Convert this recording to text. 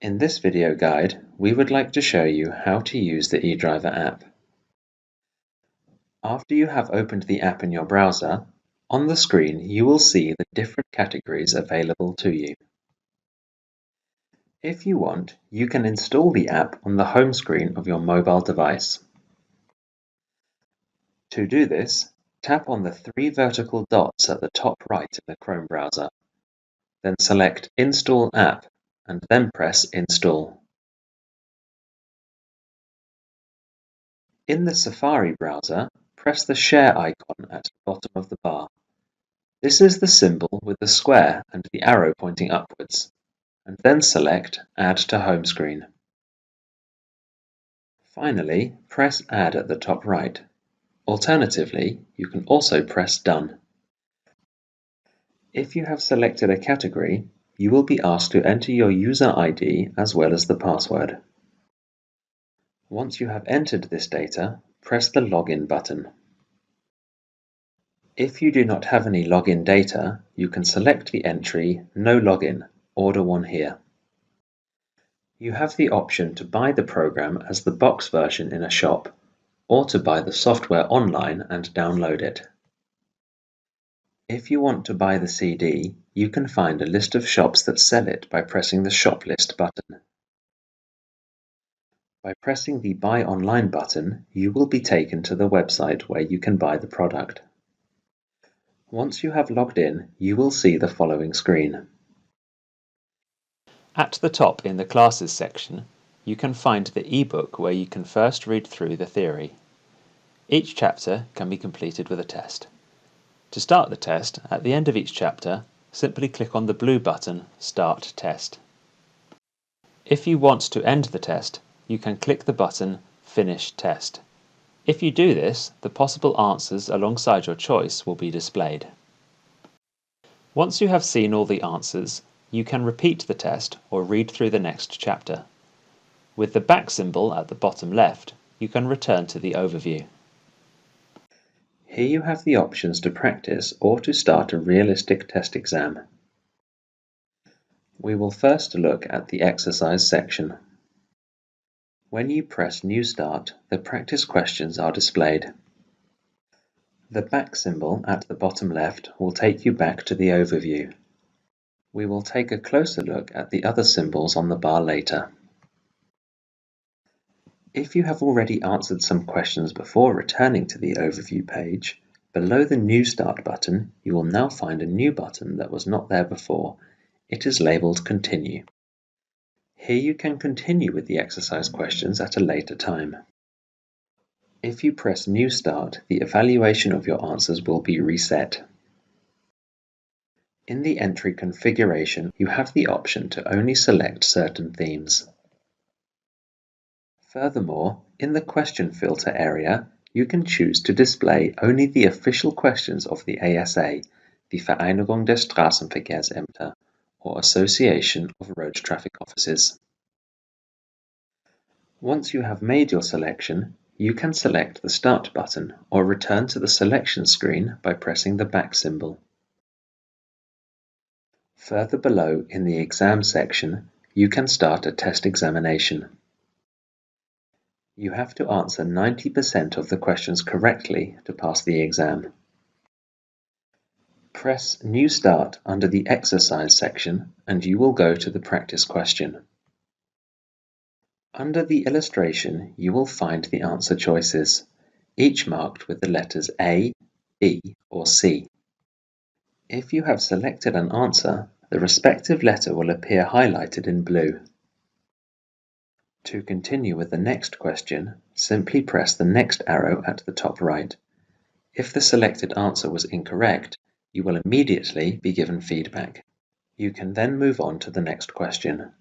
In this video guide, we would like to show you how to use the e.driver app. After you have opened the app in your browser, on the screen you will see the different categories available to you. If you want, you can install the app on the home screen of your mobile device. To do this, tap on the three vertical dots at the top right in the Chrome browser. Then select Install App and then press Install. In the Safari browser, press the Share icon at the bottom of the bar. This is the symbol with the square and the arrow pointing upwards, and then select Add to Home Screen. Finally, press Add at the top right. Alternatively, you can also press Done. If you have selected a category, you will be asked to enter your user ID as well as the password. Once you have entered this data, press the Login button. If you do not have any login data, you can select the entry No Login, order one here. You have the option to buy the program as the box version in a shop, or to buy the software online and download it. If you want to buy the CD, you can find a list of shops that sell it by pressing the Shop List button. By pressing the Buy Online button, you will be taken to the website where you can buy the product. Once you have logged in, you will see the following screen. At the top in the Classes section, you can find the e-book where you can first read through the theory. Each chapter can be completed with a test. To start the test, at the end of each chapter, simply click on the blue button Start Test. If you want to end the test, you can click the button Finish Test. If you do this, the possible answers alongside your choice will be displayed. Once you have seen all the answers, you can repeat the test or read through the next chapter. With the back symbol at the bottom left, you can return to the overview. Here you have the options to practice or to start a realistic test exam. We will first look at the exercise section. When you press New Start, the practice questions are displayed. The back symbol at the bottom left will take you back to the overview. We will take a closer look at the other symbols on the bar later. If you have already answered some questions before returning to the overview page, below the New Start button, you will now find a new button that was not there before. It is labelled Continue. Here you can continue with the exercise questions at a later time. If you press New Start, the evaluation of your answers will be reset. In the entry configuration, you have the option to only select certain themes. Furthermore, in the question filter area, you can choose to display only the official questions of the ASA, the Vereinigung der Straßenverkehrsämter, or Association of Road Traffic Offices. Once you have made your selection, you can select the Start button or return to the selection screen by pressing the back symbol. Further below in the Exam section, you can start a test examination. You have to answer 90% of the questions correctly to pass the exam. Press New Start under the Exercise section and you will go to the practice question. Under the illustration, you will find the answer choices, each marked with the letters A, B, or C. If you have selected an answer, the respective letter will appear highlighted in blue. To continue with the next question, simply press the next arrow at the top right. If the selected answer was incorrect, you will immediately be given feedback. You can then move on to the next question.